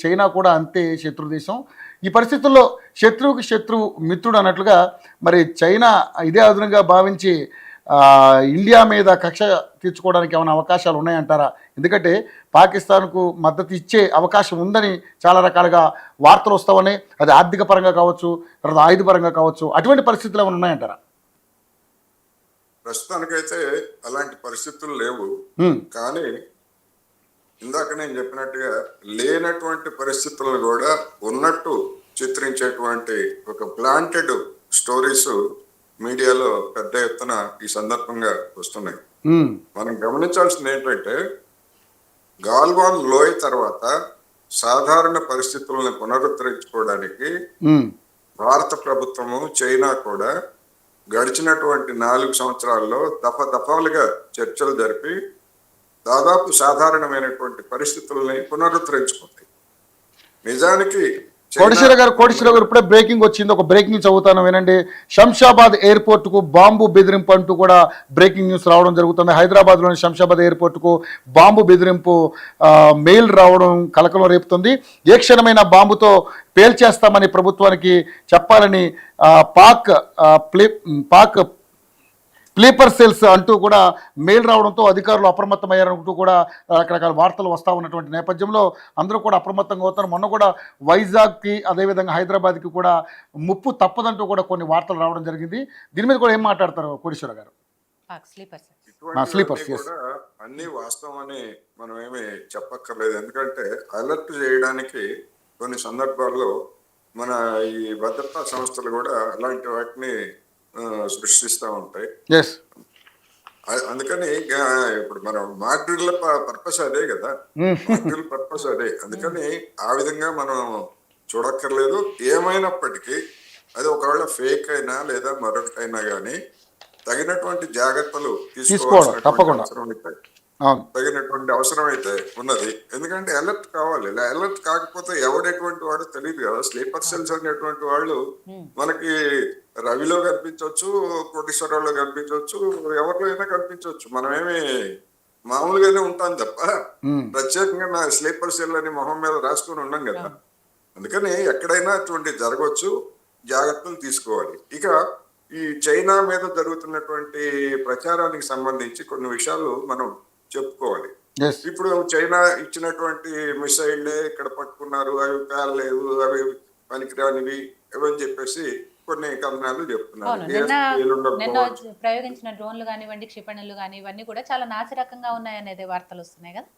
China కూడా అంతే శత్రు దేశం. ఈ పరిస్థితుల్లో శత్రువుకి శత్రువు మిత్రుడు అన్నట్లుగా మరి చైనా ఇదే అదునుగా భావించి ఇండియా మీద కక్ష తీర్చుకోవడానికి ఏమైనా అవకాశాలు ఉన్నాయంటారా? ఎందుకంటే పాకిస్తాన్కు మద్దతు ఇచ్చే అవకాశం ఉందని చాలా రకాలుగా వార్తలు వస్తామని, అది ఆర్థిక పరంగా కావచ్చు, తర్వాత ఆయుధ పరంగా కావచ్చు, అటువంటి పరిస్థితులు ఏమైనా ఉన్నాయంటారా? ప్రస్తుతానికైతే అలాంటి పరిస్థితులు లేవు. కానీ ఇందాక నేను చెప్పినట్టుగా లేనటువంటి పరిస్థితులను కూడా ఉన్నట్టు చిత్రించేటువంటి ఒక ప్లాంటెడ్ స్టోరీస్ మీడియాలో పెద్ద ఎత్తున ఈ సందర్భంగా వస్తున్నాయి. మనం గమనించాల్సింది ఏంటంటే, గాల్వాన్ లోయ తర్వాత సాధారణ పరిస్థితులను పునరుద్ధరించుకోవడానికి భారత ప్రభుత్వము, చైనా కూడా గడిచినటువంటి 4 సంవత్సరాల్లో దఫాలుగా చర్చలు జరిపి దాదాపు సాధారణమైనటువంటి పరిస్థితుల్ని పునరుద్ధరించుకుంది. నిజానికి కోటేశ్వర గారు ఇప్పుడే బ్రేకింగ్ వచ్చింది. ఒక బ్రేకింగ్ చదువుతాను వినండి. శంషాబాద్ ఎయిర్పోర్టుకు బాంబు బెదిరింపు అంటూ కూడా బ్రేకింగ్ న్యూస్ రావడం జరుగుతుంది. హైదరాబాద్లోని శంషాబాద్ ఎయిర్పోర్టుకు బాంబు బెదిరింపు మెయిల్ రావడం కలకలం రేపుతుంది. ఏ క్షణమైన బాంబుతో పేల్చేస్తామని ప్రభుత్వానికి చెప్పాలని పాక్ స్లీపర్ సెల్స్ అంటూ కూడా మెయిల్ రావడంతో అధికారులు అప్రమత్తమయ్యారంటూ కూడా రకరకాల వార్తలు వస్తూ ఉన్నటువంటి నేపథ్యంలో అందరూ కూడా అప్రమత్తంగా అవుతారు. మొన్న కూడా వైజాగ్కి అదేవిధంగా హైదరాబాద్కి కూడా ముప్పు తప్పదంటూ కూడా కొన్ని వార్తలు రావడం జరిగింది. దీని మీద కూడా ఏం మాట్లాడతారు కోటేశ్వర గారు? స్లీపర్స్ అన్ని వాస్తవం అని మనం ఏమి చెప్పక్కర్లేదు. ఎందుకంటే అలర్ట్ చేయడానికి కొన్ని సందర్భాల్లో మన ఈ భద్రతా సంస్థలు కూడా అలాంటి వాటిని సృష్టిస్తూ ఉంటాయి. అందుకని ఇప్పుడు మనం మాడ్రిల్ పర్పస్ అదే కదా, మాడ్రిల్ పర్పస్ అదే. అందుకని ఆ విధంగా మనం చూడక్కర్లేదు. ఏమైనప్పటికీ అది ఒకవేళ ఫేక్ అయినా లేదా మరొకటైనా కానీ తగినటువంటి జాగ్రత్తలు తీసుకోవాల్సినటువంటి అవసరం అయితే ఉన్నది. ఎందుకంటే అలర్ట్ కావాలి. అలర్ట్ కాకపోతే ఎవడెటువంటి వాడు తెలియదు కదా. స్లీపర్ సెల్స్ అనేటువంటి వాళ్ళు మనకి రవిలో కనిపించవచ్చు, కోటేశ్వరరావులో కనిపించవచ్చు, ఎవరిలో అయినా కనిపించవచ్చు. మనమేమి మామూలుగానే ఉంటాం తప్ప ప్రత్యేకంగా నా స్లీపర్ సెల్ అని మొహం మీద రాసుకుని ఉన్నాం కదా. అందుకని ఎక్కడైనా అటువంటి జరగవచ్చు, జాగ్రత్తలు తీసుకోవాలి. ఇక ఈ చైనా మీద జరుగుతున్నటువంటి ప్రచారానికి సంబంధించి కొన్ని విషయాలు మనం చెప్పుకోవాలి. ఇప్పుడు చైనా ఇచ్చినటువంటి మిసైళ్లే ఇక్కడ పట్టుకున్నారు, అవి కాలేదు, అవి పనికిరానివి ఇవని చెప్పేసి కొన్ని కథనాలు చెప్తున్నారు. ప్రయోగించిన డ్రోన్లు కానివ్వండి, క్షిపణులు కానీ ఇవన్నీ కూడా చాలా నాసిరకంగా ఉన్నాయనేది వార్తలు వస్తున్నాయి కదా.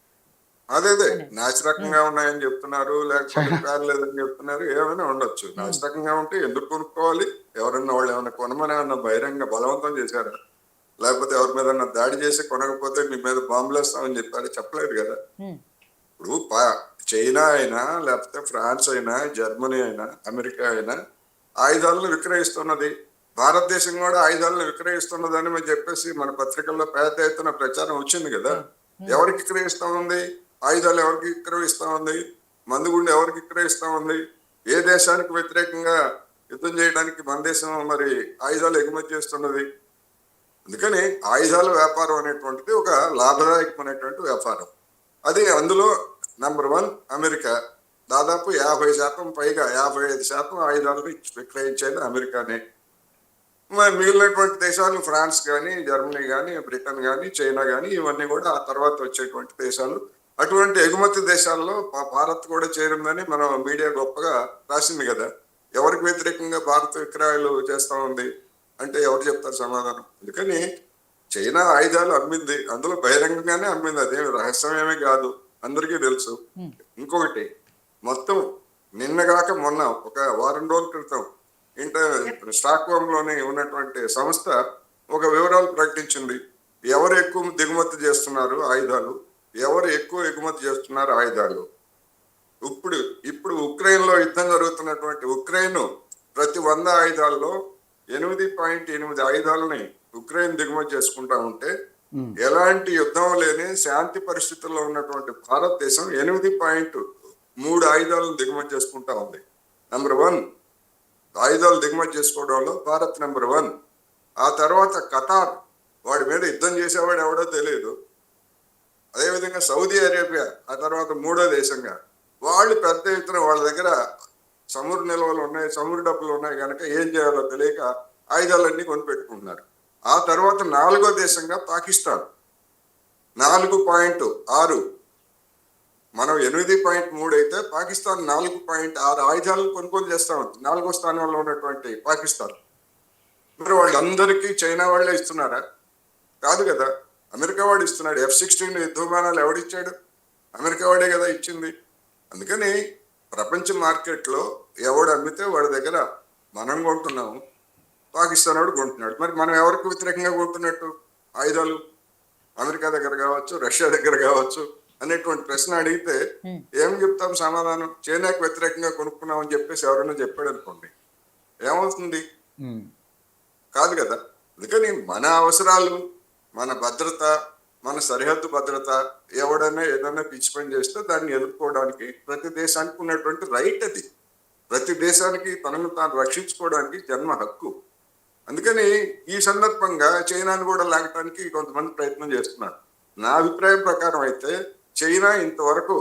అదే నాసిరకంగా ఉన్నాయని చెప్తున్నారు, లేకపోతే కాలేదని చెప్తున్నారు. ఏమైనా ఉండొచ్చు. నాసిరకంగా ఉంటే ఎందుకు కొనుక్కోవాలి? ఎవరన్నా వాళ్ళు ఏమైనా కొనమని ఏమన్నా బహిరంగ బలవంతం చేశారా? లేకపోతే ఎవరి మీద దాడి చేసి కొనకపోతే మీ మీద బాంబులు వేస్తామని చెప్పారు? చెప్పలేదు కదా. ఇప్పుడు చైనా అయినా, లేకపోతే ఫ్రాన్స్ అయినా, జర్మనీ అయినా, అమెరికా అయినా ఆయుధాలను విక్రయిస్తున్నది. భారతదేశం కూడా ఆయుధాలను విక్రయిస్తున్నదని మేము చెప్పేసి మన పత్రికల్లో పెద్ద ఎత్తున ప్రచారం వచ్చింది కదా. ఎవరికి విక్రయిస్తా ఉంది? ఆయుధాలు ఎవరికి విక్రయిస్తా ఉంది? మందుగుండు ఎవరికి విక్రయిస్తా ఉంది? ఏ దేశానికి వ్యతిరేకంగా యుద్ధం చేయడానికి మన దేశం మరి ఆయుధాలు ఎగుమతి చేస్తున్నది? అందుకని ఆయుధాల వ్యాపారం అనేటువంటిది ఒక లాభదాయకమైనటువంటి వ్యాపారం. అది అందులో నెంబర్ 1 అమెరికా. దాదాపు 50% పైగా 55% ఆయుధాలను విక్రయించేది అమెరికానే. మరి మిగిలినటువంటి దేశాలు ఫ్రాన్స్ కానీ, జర్మనీ కానీ, బ్రిటన్ కానీ, చైనా కానీ ఇవన్నీ కూడా ఆ తర్వాత వచ్చేటువంటి దేశాలు. అటువంటి ఎగుమతి దేశాల్లో భారత్ కూడా చేరిందని మనం మీడియా గొప్పగా రాసింది కదా. ఎవరికి వ్యతిరేకంగా భారత్ విక్రయాలు చేస్తా ఉంది అంటే ఎవరు చెప్తారు సమాధానం? అందుకని చైనా ఆయుధాలు అమ్మింది, అందులో బహిరంగంగానే అమ్మింది, అదేమి రహస్యమేమీ కాదు, అందరికీ తెలుసు. ఇంకొకటి, మొత్తం నిన్నగాక మొన్న ఒక వారం రోజుల క్రితం స్టాక్హోమ్ లోని ఉన్నటువంటి సంస్థ ఒక వివరాలు ప్రకటించింది. ఎవరు ఎక్కువ దిగుమతి చేస్తున్నారు ఆయుధాలు, ఎవరు ఎక్కువ ఎగుమతి చేస్తున్నారు ఆయుధాలు. ఇప్పుడు ఉక్రెయిన్ లో యుద్ధం జరుగుతున్నటువంటి ఉక్రెయిన్ ప్రతి 100 ఆయుధాల్లో 8.8 ఆయుధాలని ఉక్రెయిన్ దిగుమతి చేసుకుంటా ఉంటే, ఎలాంటి యుద్ధం లేని శాంతి పరిస్థితుల్లో ఉన్నటువంటి భారతదేశం 8.3 ఆయుధాలను దిగుమతి చేసుకుంటా ఉంది. నెంబర్ 1 ఆయుధాలు దిగుమతి చేసుకోవడంలో భారత్ నెంబర్ 1. ఆ తర్వాత ఖతార్, వాడి మీద యుద్ధం చేసేవాడు ఎవడో తెలియదు. అదేవిధంగా సౌదీ అరేబియా ఆ తర్వాత 3వ దేశంగా. వాళ్ళు పెద్ద ఎత్తున వాళ్ళ దగ్గర చమురు నిల్వలు ఉన్నాయి, చమురు డబ్బులు ఉన్నాయి కనుక ఏం చేయాలో తెలియక ఆయుధాలన్నీ కొనిపెట్టుకుంటున్నారు. ఆ తర్వాత 4వ దేశంగా పాకిస్తాన్ 4.6, మనం 8.3 అయితే పాకిస్తాన్ 4.6 ఆయుధాలను కొనుగోలు చేస్తా ఉంది. 4వ స్థానంలో ఉన్నటువంటి పాకిస్తాన్. మరి వాళ్ళందరికీ చైనా వాళ్ళే ఇస్తున్నారా? కాదు కదా, అమెరికా వాడు ఇస్తున్నాడు. F-16 యుద్ధ విమానాలు ఎవడిచ్చాడు? అమెరికా వాడే కదా ఇచ్చింది. అందుకని ప్రపంచ మార్కెట్లో ఎవడు అమ్మితే వాడి దగ్గర మనం కొంటున్నాము, పాకిస్తాన్ వాడు కొంటున్నాడు. మరి మనం ఎవరికి వ్యతిరేకంగా కొంటున్నట్టు ఆయుధాలు? అమెరికా దగ్గర కావచ్చు, రష్యా దగ్గర కావచ్చు అనేటువంటి ప్రశ్న అడిగితే ఏం చెప్తాం సమాధానం? చైనాకు వ్యతిరేకంగా కొనుక్కున్నాం అని చెప్పేసి ఎవరైనా చెప్పాడు అనుకోండి, ఏమవుతుంది? కాదు కదా. అందుకని మన అవసరాలు, మన భద్రత, మన సరిహద్దు భద్రత, ఎవడైనా ఏదైనా పిచ్చి పని చేస్తే దాన్ని ఎదుర్కోవడానికి ప్రతి దేశానికి ఉన్నటువంటి రైట్ అది. ప్రతి దేశానికి తనను తాను రక్షించుకోవడానికి జన్మ హక్కు. అందుకని ఈ సందర్భంగా చైనాను కూడా లాగటానికి కొంతమంది ప్రయత్నం చేస్తున్నారు. నా అభిప్రాయం ప్రకారం అయితే చైనా ఇంతవరకు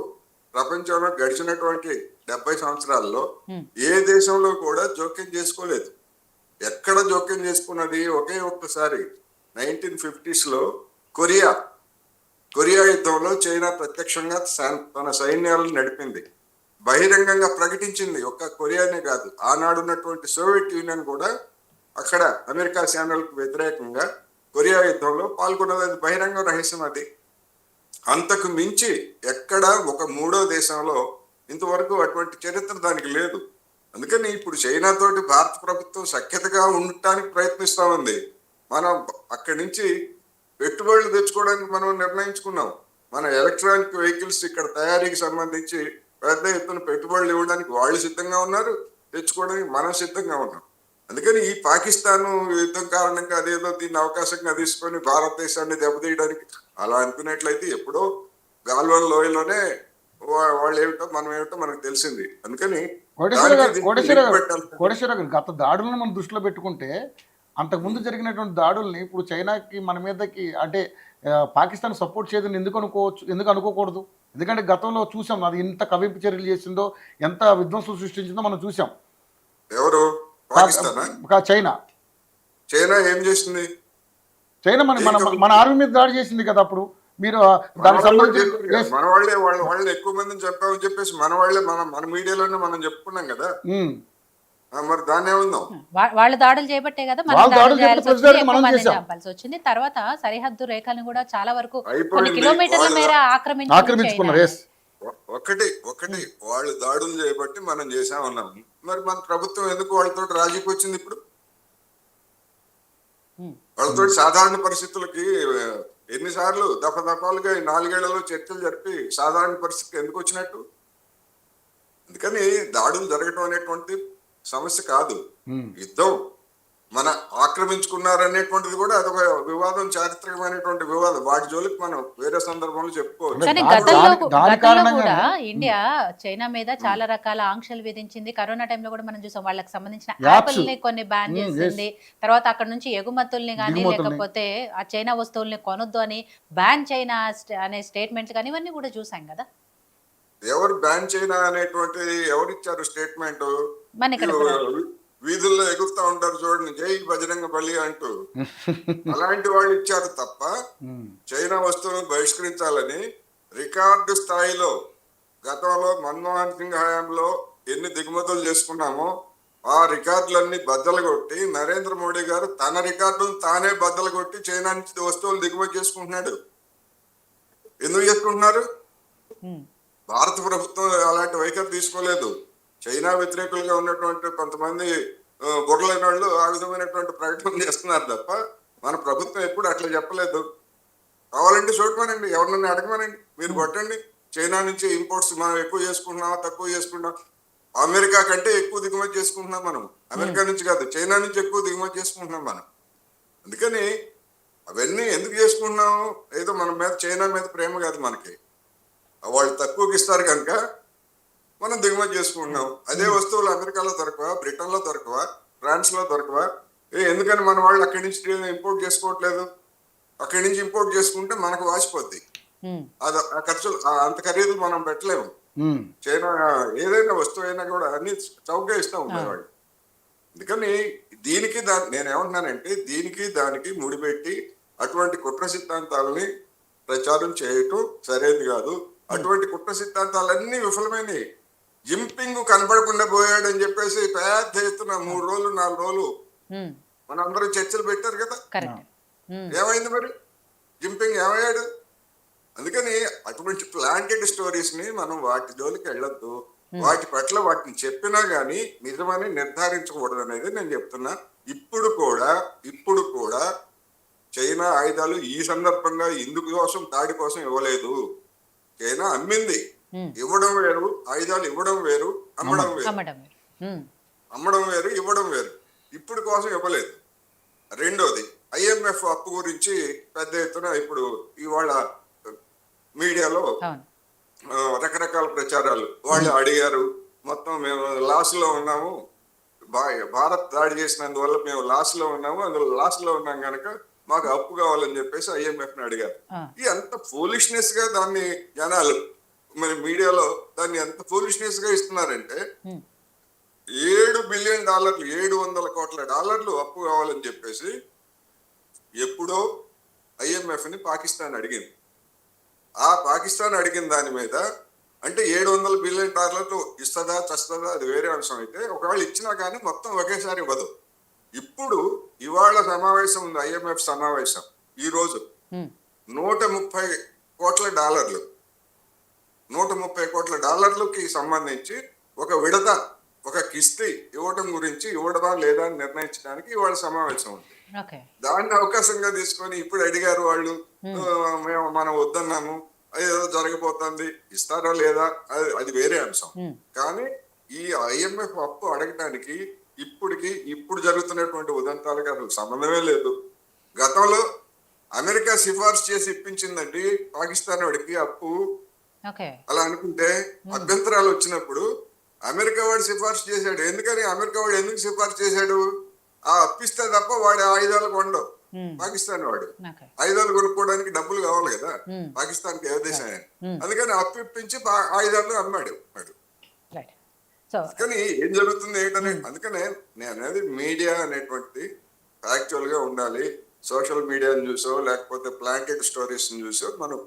ప్రపంచంలో గడిచినటువంటి 70 సంవత్సరాల్లో ఏ దేశంలో కూడా జోక్యం చేసుకోలేదు. ఎక్కడ జోక్యం చేసుకున్నది? ఒకే ఒక్కసారి 1950s లో కొరియా యుద్ధంలో చైనా ప్రత్యక్షంగా తన సైన్యాలను నడిపింది, బహిరంగంగా ప్రకటించింది. ఒక్క కొరియానే కాదు, ఆనాడున్నటువంటి సోవియట్ యూనియన్ కూడా అక్కడ అమెరికా సేనలకు వ్యతిరేకంగా కొరియా యుద్ధంలో పాల్గొన్నది. అది బహిరంగ రహస్యం. అది అంతకు మించి ఎక్కడ ఒక 3వ దేశంలో ఇంతవరకు అటువంటి చరిత్ర దానికి లేదు. అందుకని ఇప్పుడు చైనా తోటి భారత ప్రభుత్వం సఖ్యతగా ఉండటానికి ప్రయత్నిస్తా ఉంది. మనం అక్కడి నుంచి పెట్టుబడులు తెచ్చుకోవడానికి మనం నిర్ణయించుకున్నాం. మన ఎలక్ట్రానిక్ వెహికల్స్ ఇక్కడ తయారీకి సంబంధించి పెద్ద ఎత్తున పెట్టుబడులు ఇవ్వడానికి వాళ్ళు సిద్ధంగా ఉన్నారు, తెచ్చుకోవడానికి మనం సిద్ధంగా ఉన్నాం. అందుకని ఈ పాకిస్తాన్ యుద్ధం కారణంగా అదేదో దీన్ని అవకాశంగా తీసుకొని భారతదేశాన్ని దెబ్బతీయడానికి అలా అనుకున్నట్లయితే ఎప్పుడో గాల్వన్ లోయలోనే వాళ్ళు ఏమిటో మనం ఏమిటో మనకు తెలిసింది. అందుకని కోటేశ్వర గారు, గత దాడులను మనం దృష్టిలో పెట్టుకుంటే అంతకుముందు జరిగినటువంటి దాడుల్ని ఇప్పుడు చైనాకి మన మీదకి అంటే పాకిస్తాన్ సపోర్ట్ చేయదని ఎందుకు అనుకోకూడదు? ఎందుకంటే గతంలో చూసాం అది ఎంత కవింపు చర్యలు చేసిందో, ఎంత విధ్వంసం సృష్టించిందో మనం చూసాం. ఎవరు? చైనా. చైనా ఏం చేసింది? చైనా మన ఆర్మీ మీద దాడి చేసింది కదా. అప్పుడు మీరు దానికి సంబంధించి మన వాళ్ళే ఎక్కువ మందిని చెప్పామని చెప్పేసి మన మీడియాలోనే మనం చెప్పుకున్నాం కదా. మరి దాన్ని ఏముందాం? వాళ్ళు దాడులు చేయబట్టే కదా చంపాల్సి వచ్చింది. తర్వాత సరిహద్దు రేఖలను కూడా చాలా వరకు కొన్ని కిలోమీటర్ల మేర ఆక్రమించుకున్నారు. ఒకటి వాళ్ళు దాడులు చేయబట్టి మనం చేసామన్నాం. మరి మన ప్రభుత్వం ఎందుకు వాళ్ళతో రాజీకి వచ్చింది? ఇప్పుడు వాళ్ళతో సాధారణ పరిస్థితులకి ఎన్నిసార్లు దఫాలుగా 4 ఏళ్లలో చర్చలు జరిపి సాధారణ పరిస్థితికి ఎందుకు వచ్చినట్టు? అందుకని దాడులు జరగటం అనేటువంటి సమస్య కాదు. యుద్ధం మన ఆక్రమించుకున్నారనేటువంటిది కూడా అదొక వివాదం, చారిత్రకమైనటువంటి వివాదం. వాటి జోలికి మనం వేరే సందర్భంలో చెప్పుకోవచ్చు. ఇండియా చైనా మీద చాలా రకాల ఆంక్షలు విధించింది. కరోనా టైంలో కూడా మనం చూసాం. వాళ్ళకి సంబంధించిన యాపిల్ ని కొన్ని బ్యాన్ చేసింది. తర్వాత అక్కడ నుంచి ఎగుమతుల్ని కానీ లేకపోతే ఆ చైనా వస్తువుల్ని కొనొద్దు అని బ్యాన్ చైనా అనే స్టేట్మెంట్స్ కానీ ఇవన్నీ కూడా చూసాం కదా. ఎవరు బ్యాన్ చైనా అనేటువంటి ఎవరిచ్చారు స్టేట్మెంట్? వీధుల్లో ఎగురుతా ఉంటారు చూడండి, జై బజరంగ బలి అంటూ, అలాంటి వాళ్ళు ఇచ్చారు తప్ప చైనా వస్తువులను బహిష్కరించాలని రికార్డు స్థాయిలో గతంలో మన్మోహన్ సింగ్ హయాంలో ఎన్ని దిగుమతులు చేసుకున్నామో ఆ రికార్డులన్నీ బద్దలు కొట్టి నరేంద్ర మోడీ గారు తన రికార్డును తానే బద్దలు కొట్టి చైనా నుంచి వస్తువులు దిగుమతి చేసుకుంటున్నాడు. ఎందుకు చేసుకుంటున్నారు? భారత ప్రభుత్వం అలాంటి వైఖరి తీసుకోలేదు. చైనా వ్యతిరేకులుగా ఉన్నటువంటి కొంతమంది బుర్రలైన వాళ్ళు ఆ విధమైనటువంటి ప్రకటన చేస్తున్నారు తప్ప మన ప్రభుత్వం ఎప్పుడు అట్లా చెప్పలేదు. కావాలంటే చూడమనండి, ఎవరినన్నా అడగమనండి, మీరు కొట్టండి. చైనా నుంచి ఇంపోర్ట్స్ మనం ఎక్కువ చేసుకుంటున్నామా తక్కువ చేసుకుంటున్నాం? అమెరికా కంటే ఎక్కువ దిగుమతి చేసుకుంటున్నాం మనం. అమెరికా నుంచి కాదు, చైనా నుంచి ఎక్కువ దిగుమతి చేసుకుంటున్నాం మనం. అందుకని అవన్నీ ఎందుకు చేసుకుంటున్నాం? ఏదో మన మీద చైనా మీద ప్రేమ కాదు మనకి, వాళ్ళు తక్కువకి ఇస్తారు కనుక మనం దిగుమతి చేసుకుంటున్నాం. అదే వస్తువులు అమెరికాలో దొరకవా, బ్రిటన్లో దొరకవా, ఫ్రాన్స్ లో దొరకవా? ఎందుకని మన వాళ్ళు అక్కడి నుంచి ఇంపోర్ట్ చేసుకోవట్లేదు? అక్కడి నుంచి ఇంపోర్ట్ చేసుకుంటే మనకు వాసిపోద్ది. అది ఆ ఖర్చులు అంత ఖరీదు మనం పెట్టలేము. ఉమ్, చైనా ఏదైనా వస్తువు అయినా కూడా అన్ని చౌకగా ఇస్తూ ఉండేవాళ్ళు. అందుకని దీనికి నేనేమంటున్నానంటే దీనికి దానికి ముడిపెట్టి అటువంటి కుట్ర సిద్ధాంతాలని ప్రచారం చేయటం సరైనది కాదు. అటువంటి కుట్ర సిద్ధాంతాలన్నీ విఫలమైనవి. జింపింగ్ కనపడకుండా పోయాడని చెప్పేసి పెద్ద ఎత్తున 3 రోజులు 4 రోజులు మనందరూ చర్చలు పెట్టారు కదా. కరెక్ట్. ఏమైంది మరి? జింపింగ్ ఏమయ్యాడు? అందుకని అటువంటి ప్లాంటెడ్ స్టోరీస్ ని మనం వాటి జోలికి వెళ్ళొద్దు. వాటి పట్ల వాటిని చెప్పినా గానీ నిజమని నిర్ధారించకూడదు అనేది నేను చెప్తున్నా. ఇప్పుడు కూడా చైనా ఆయుధాలు ఈ సందర్భంగా ఇందుకు కోసం దాడి కోసం ఇవ్వలేదు. చైనా అమ్మింది. ఇవ్వడం వేరు, ఆయుధాలు ఇవ్వడం వేరు, అమ్మడం వేరు. అమ్మడం వేరు, ఇవ్వడం వేరు. ఇప్పుడు కోసం ఇవ్వలేదు. రెండోది IMF అప్పు గురించి పెద్ద ఎత్తున ఇప్పుడు ఇవాళ మీడియాలో రకరకాల ప్రచారాలు. వాళ్ళు అడిగారు, మొత్తం మేము లాస్ లో ఉన్నాము, భారత్ దాడి చేసినందువల్ల మేము లాస్ లో ఉన్నాము, అందులో లాస్ లో ఉన్నాం కనుక మాకు అప్పు కావాలని చెప్పేసి IMF ని అడిగారు. ఈ అంత ఫూలిష్నెస్ గా దాన్ని జనాలు మరి మీడియాలో దాన్ని ఎంత ఫూలిష్నెస్ గా ఇస్తున్నారంటే $7 బిలియన్, $700 కోట్ల అప్పు కావాలని చెప్పేసి ఎప్పుడో IMF ని పాకిస్తాన్ అడిగింది. ఆ పాకిస్తాన్ అడిగిన దాని మీద అంటే $700 బిలియన్ ఇస్తుందా చస్తుందా అది వేరే అంశం. అయితే ఒకవేళ ఇచ్చినా కానీ మొత్తం ఒకేసారి ఇవ్వదు. ఇవాళ సమావేశం ఉంది, IMF సమావేశం. ఈ రోజు $130 కోట్ల $130 కోట్లకి సంబంధించి ఒక విడత, ఒక కిస్తీ ఇవ్వడం గురించి ఇవ్వడమా లేదా అని నిర్ణయించడానికి ఇవాళ సమావేశం ఉంది. దాన్ని అవకాశంగా తీసుకొని ఇప్పుడు అడిగారు వాళ్ళు, మనం వద్దన్నాము, ఏదో జరగబోతుంది, ఇస్తారా లేదా అది వేరే అంశం. కానీ ఈ IMF అప్పు అడగటానికి ఇప్పుడు జరుగుతున్నటువంటి ఉదంతాలకు అసలు సంబంధమే లేదు. గతంలో అమెరికా సిఫార్సు చేసి ఇప్పించిందండి పాకిస్తాన్ వాడికి అప్పు. అలా అనుకుంటే అభ్యంతరాలు వచ్చినప్పుడు అమెరికా వాడు సిఫార్సు చేశాడు. ఎందుకని అమెరికా వాడు ఎందుకు సిఫార్సు చేశాడు? ఆ అప్పిస్తే తప్ప వాడి ఆయుధాలు కొండవు. పాకిస్తాన్ వాడు ఆయుధాలు కొనుక్కోవడానికి డబ్బులు కావాలి కదా పాకిస్తాన్కి, ఏ దేశాన్ని. అందుకని అప్పిప్పించి ఆయుధాలు అమ్మాడు వాడు. కానీ ఏం జరుగుతుంది ఏంటనే, అందుకనే నేను అనేది మీడియా అనేటువంటిది ఫ్యాక్చువల్ గా ఉండాలి. సోషల్ మీడియాని చూసో లేకపోతే ప్లాంటెడ్ స్టోరీస్ చూసో మనం